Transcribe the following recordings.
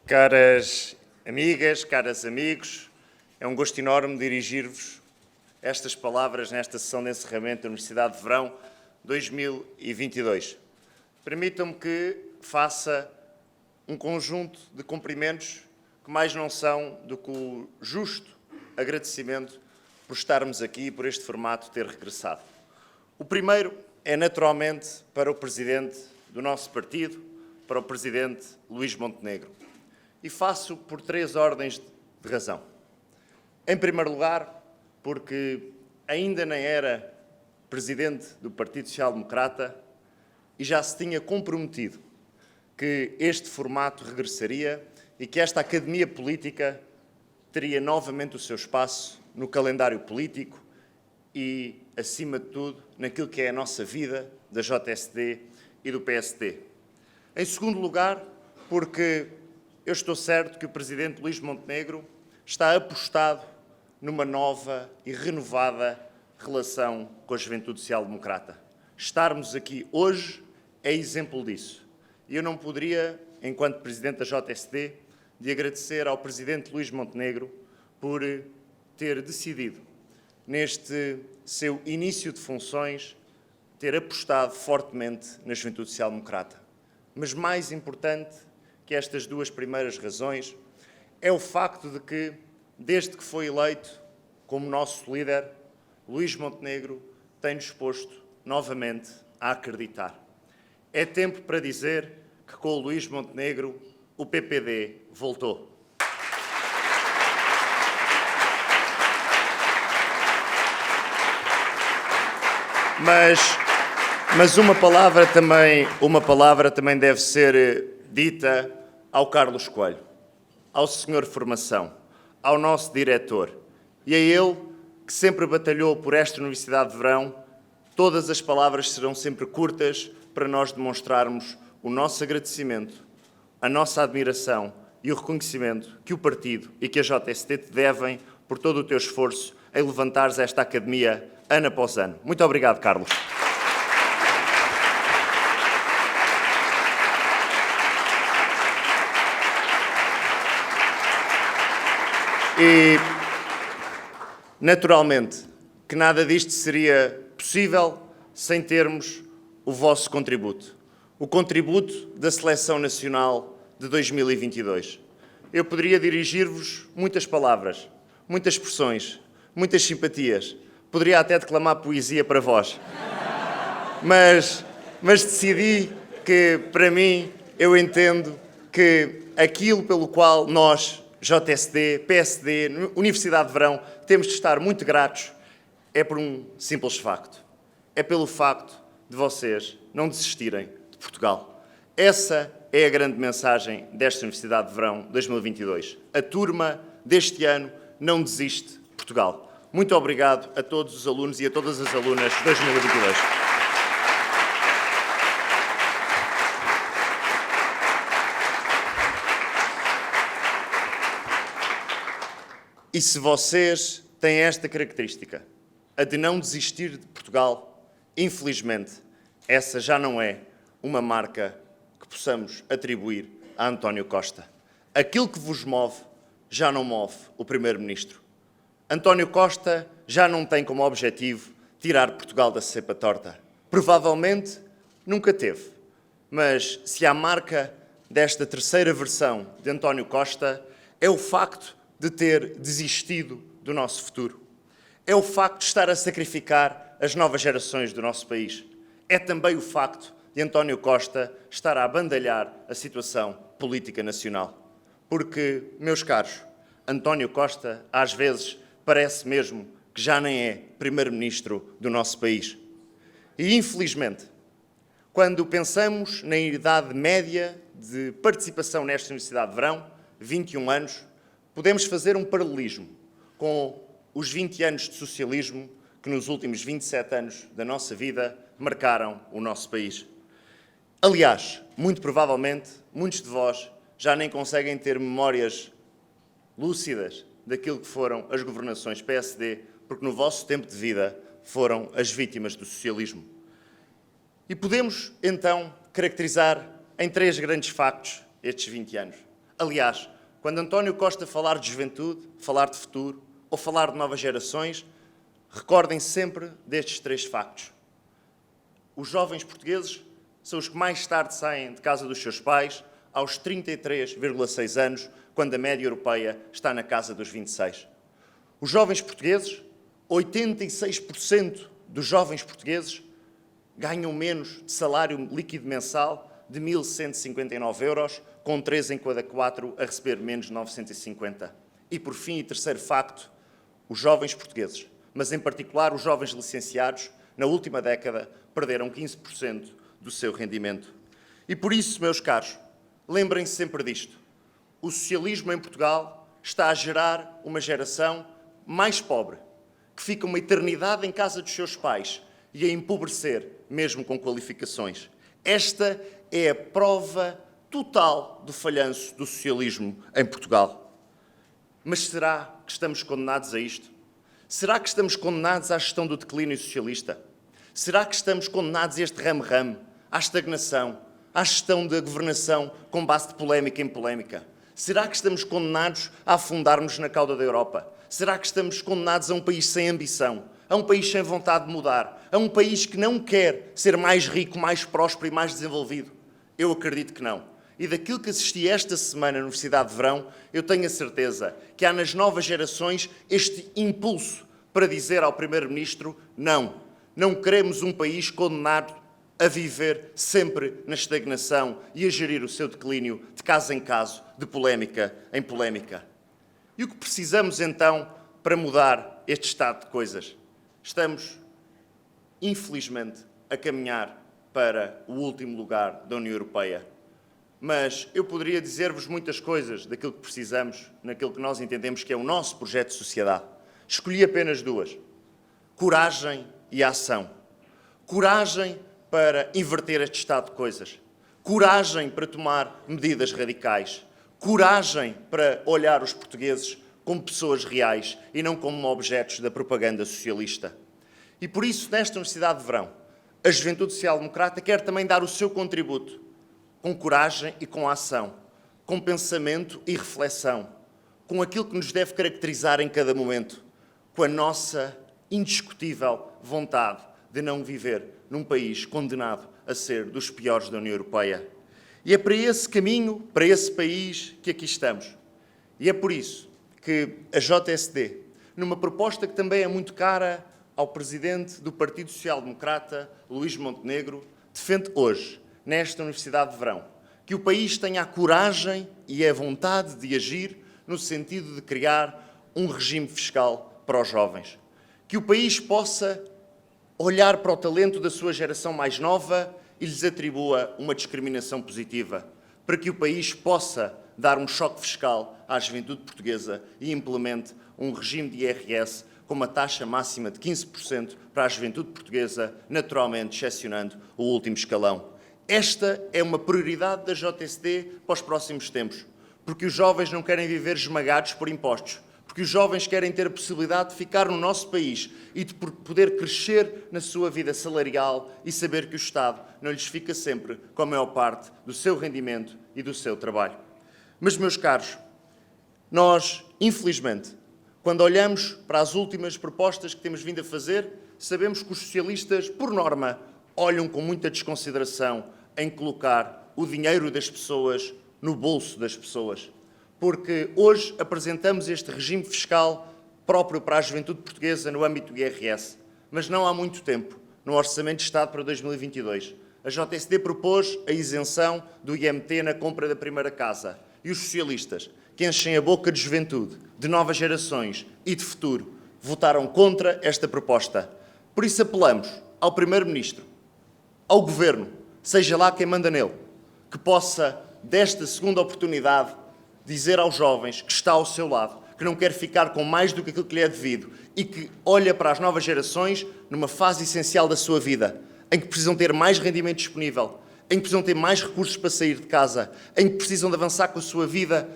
Caras amigas, caros amigos, é um gosto enorme dirigir-vos estas palavras nesta sessão de encerramento da Universidade de Verão 2022. Permitam-me que faça um conjunto de cumprimentos que mais não são do que o justo agradecimento por estarmos aqui e por este formato ter regressado. O primeiro é naturalmente para o Presidente do nosso partido, para o Presidente Luís Montenegro. E faço por três ordens de razão. Em primeiro lugar, porque ainda nem era Presidente do Partido Social Democrata e já se tinha comprometido que este formato regressaria e que esta Academia Política teria novamente o seu espaço no calendário político e, acima de tudo, naquilo que é a nossa vida da JSD e do PSD. Em segundo lugar, porque eu estou certo que o Presidente Luís Montenegro está apostado numa nova e renovada relação com a Juventude Social Democrata. Estarmos aqui hoje é exemplo disso. E eu não poderia, enquanto Presidente da JSD, de agradecer ao Presidente Luís Montenegro por ter decidido, neste seu início de funções, ter apostado fortemente na Juventude Social Democrata. Mas mais importante que estas duas primeiras razões é o facto de que, desde que foi eleito como nosso líder, Luís Montenegro tem-nos posto novamente a acreditar. É tempo para dizer que com o Luís Montenegro o PPD voltou. Mas uma palavra também deve ser dita ao Carlos Coelho, ao Senhor Formação, ao nosso diretor e a ele que sempre batalhou por esta Universidade de Verão. Todas as palavras serão sempre curtas para nós demonstrarmos o nosso agradecimento, a nossa admiração e o reconhecimento que o partido e que a JSD te devem por todo o teu esforço em levantares esta academia ano após ano. Muito obrigado, Carlos. E, naturalmente, que nada disto seria possível sem termos o vosso contributo. O contributo da Seleção Nacional de 2022. Eu poderia dirigir-vos muitas palavras, muitas expressões, muitas simpatias. Poderia até declamar poesia para vós. Mas decidi que, para mim, eu entendo que aquilo pelo qual nós, JSD, PSD, Universidade de Verão, temos de estar muito gratos, é por um simples facto. É pelo facto de vocês não desistirem de Portugal. Essa é a grande mensagem desta Universidade de Verão 2022. A turma deste ano não desiste de Portugal. Muito obrigado a todos os alunos e a todas as alunas de 2022. E se vocês têm esta característica, a de não desistir de Portugal, infelizmente, essa já não é uma marca que possamos atribuir a António Costa. Aquilo que vos move já não move o Primeiro-Ministro. António Costa já não tem como objetivo tirar Portugal da cepa torta. Provavelmente nunca teve. Mas se a marca desta terceira versão de António Costa é o facto de ter desistido do nosso futuro. É o facto de estar a sacrificar as novas gerações do nosso país. É também o facto de António Costa estar a abandalhar a situação política nacional. Porque, meus caros, António Costa, às vezes, parece mesmo que já nem é Primeiro-Ministro do nosso país. E, infelizmente, quando pensamos na idade média de participação nesta Universidade de Verão, 21 anos, podemos fazer um paralelismo com os 20 anos de socialismo que nos últimos 27 anos da nossa vida marcaram o nosso país. Aliás, muito provavelmente, muitos de vós já nem conseguem ter memórias lúcidas daquilo que foram as governações PSD, porque no vosso tempo de vida foram as vítimas do socialismo. E podemos, então, caracterizar em três grandes factos estes 20 anos. Aliás, quando António Costa falar de juventude, falar de futuro ou falar de novas gerações, recordem sempre destes 3 factos. Os jovens portugueses são os que mais tarde saem de casa dos seus pais, aos 33,6 anos, quando a média europeia está na casa dos 26. Os jovens portugueses, 86% dos jovens portugueses ganham menos de salário líquido mensal de 1.159 euros, com 3 em cada 4 a receber menos de 950. E, por fim, e terceiro facto, os jovens portugueses, mas em particular os jovens licenciados, na última década perderam 15% do seu rendimento. E por isso, meus caros, lembrem-se sempre disto. O socialismo em Portugal está a gerar uma geração mais pobre, que fica uma eternidade em casa dos seus pais e a empobrecer, mesmo com qualificações. Esta é a prova total do falhanço do socialismo em Portugal. Mas será que estamos condenados a isto? Será que estamos condenados à gestão do declínio socialista? Será que estamos condenados a este ramo-ramo, à estagnação, à gestão da governação com base de polémica em polémica? Será que estamos condenados a afundar-nos na cauda da Europa? Será que estamos condenados a um país sem ambição, a um país sem vontade de mudar, a um país que não quer ser mais rico, mais próspero e mais desenvolvido? Eu acredito que não. E daquilo que assisti esta semana na Universidade de Verão, eu tenho a certeza que há nas novas gerações este impulso para dizer ao Primeiro-Ministro não. Não queremos um país condenado a viver sempre na estagnação e a gerir o seu declínio de caso em caso, de polémica em polémica. E o que precisamos então para mudar este estado de coisas? Estamos, infelizmente, a caminhar para o último lugar da União Europeia. Mas eu poderia dizer-vos muitas coisas daquilo que precisamos, naquilo que nós entendemos que é o nosso projeto de sociedade. Escolhi apenas 2. Coragem e ação. Coragem para inverter este estado de coisas. Coragem para tomar medidas radicais. Coragem para olhar os portugueses como pessoas reais e não como objetos da propaganda socialista. E por isso, nesta Universidade de Verão, a Juventude Social Democrata quer também dar o seu contributo, com coragem e com ação, com pensamento e reflexão, com aquilo que nos deve caracterizar em cada momento, com a nossa indiscutível vontade de não viver num país condenado a ser dos piores da União Europeia. E é para esse caminho, para esse país que aqui estamos. E é por isso que a JSD, numa proposta que também é muito cara ao Presidente do Partido Social Democrata, Luís Montenegro, defende hoje, nesta Universidade de Verão, que o país tenha a coragem e a vontade de agir no sentido de criar um regime fiscal para os jovens. Que o país possa olhar para o talento da sua geração mais nova e lhes atribua uma discriminação positiva, para que o país possa dar um choque fiscal à juventude portuguesa e implemente um regime de IRS com uma taxa máxima de 15% para a juventude portuguesa, naturalmente excepcionando o último escalão. Esta é uma prioridade da JSD para os próximos tempos, porque os jovens não querem viver esmagados por impostos, porque os jovens querem ter a possibilidade de ficar no nosso país e de poder crescer na sua vida salarial e saber que o Estado não lhes fica sempre com a maior parte do seu rendimento e do seu trabalho. Mas, meus caros, nós, infelizmente, quando olhamos para as últimas propostas que temos vindo a fazer, sabemos que os socialistas, por norma, olham com muita desconsideração em colocar o dinheiro das pessoas no bolso das pessoas. Porque hoje apresentamos este regime fiscal próprio para a juventude portuguesa no âmbito do IRS, mas não há muito tempo, no Orçamento de Estado para 2022. A JSD propôs a isenção do IMT na compra da primeira casa. E os socialistas, que enchem a boca de juventude, de novas gerações e de futuro, votaram contra esta proposta. Por isso apelamos ao Primeiro-Ministro, ao Governo, seja lá quem manda nele, que possa, desta segunda oportunidade, dizer aos jovens que está ao seu lado, que não quer ficar com mais do que aquilo que lhe é devido e que olha para as novas gerações numa fase essencial da sua vida, em que precisam ter mais rendimento disponível, em que precisam ter mais recursos para sair de casa, em que precisam de avançar com a sua vida,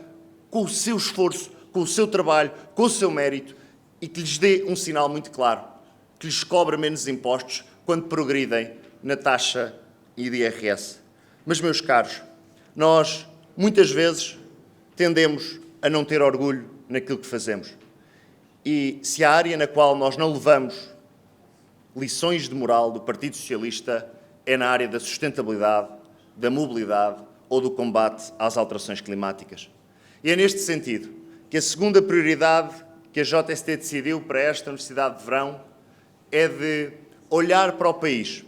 com o seu esforço, com o seu trabalho, com o seu mérito e que lhes dê um sinal muito claro, que lhes cobre menos impostos quando progridem na taxa e de IRS. Mas, meus caros, nós, muitas vezes, tendemos a não ter orgulho naquilo que fazemos. E se a área na qual nós não levamos lições de moral do Partido Socialista é na área da sustentabilidade, da mobilidade ou do combate às alterações climáticas. E é neste sentido que a segunda prioridade que a JST decidiu para esta Universidade de Verão é de olhar para o país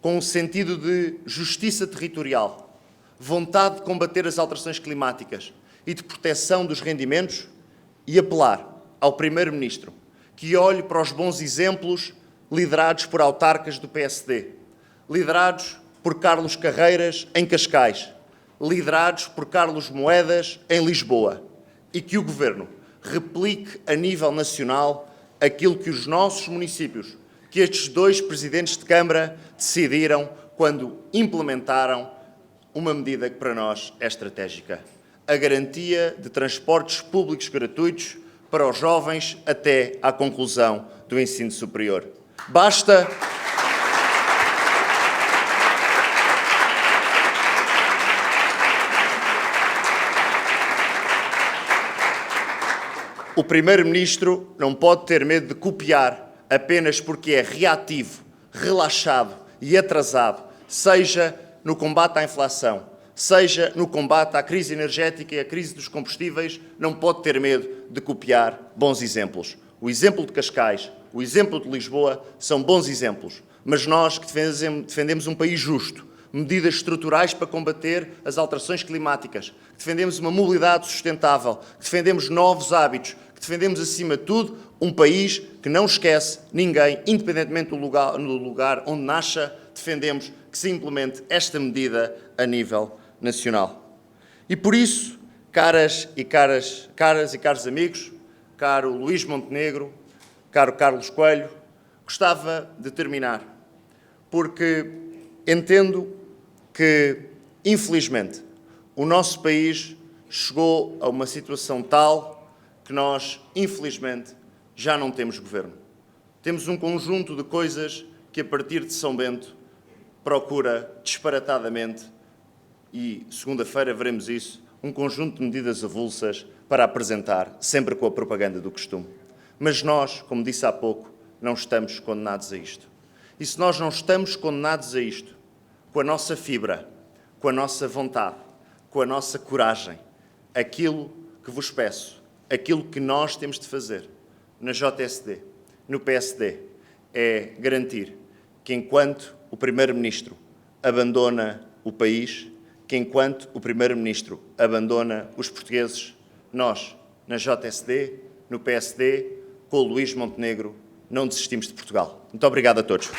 com um sentido de justiça territorial, vontade de combater as alterações climáticas e de proteção dos rendimentos e apelar ao Primeiro-Ministro que olhe para os bons exemplos liderados por autarcas do PSD, liderados por Carlos Carreiras em Cascais, liderados por Carlos Moedas em Lisboa, e que o Governo replique a nível nacional aquilo que os nossos municípios, que estes dois presidentes de Câmara decidiram quando implementaram uma medida que para nós é estratégica: a garantia de transportes públicos gratuitos para os jovens até à conclusão do ensino superior. Basta o Primeiro-Ministro não pode ter medo de copiar apenas porque é reativo, relaxado e atrasado, seja no combate à inflação, seja no combate à crise energética e à crise dos combustíveis, não pode ter medo de copiar bons exemplos. O exemplo de Cascais, o exemplo de Lisboa são bons exemplos, mas nós que defendemos um país justo, medidas estruturais para combater as alterações climáticas, que defendemos uma mobilidade sustentável, que defendemos novos hábitos, que defendemos, acima de tudo, um país que não esquece ninguém, independentemente do lugar onde nasça, defendemos que se implemente esta medida a nível nacional. E por isso, caras e caros amigos, caro Luís Montenegro, caro Carlos Coelho, gostava de terminar, porque entendo que, infelizmente, o nosso país chegou a uma situação tal que nós, infelizmente, já não temos governo. Temos um conjunto de coisas que, a partir de São Bento, procura disparatadamente, e segunda-feira veremos isso, um conjunto de medidas avulsas para apresentar, sempre com a propaganda do costume. Mas nós, como disse há pouco, não estamos condenados a isto. E se nós não estamos condenados a isto, com a nossa fibra, com a nossa vontade, com a nossa coragem, aquilo que vos peço, aquilo que nós temos de fazer na JSD, no PSD, é garantir que enquanto o Primeiro-Ministro abandona o país, que enquanto o Primeiro-Ministro abandona os portugueses, nós, na JSD, no PSD, com o Luís Montenegro, não desistimos de Portugal. Muito obrigado a todos.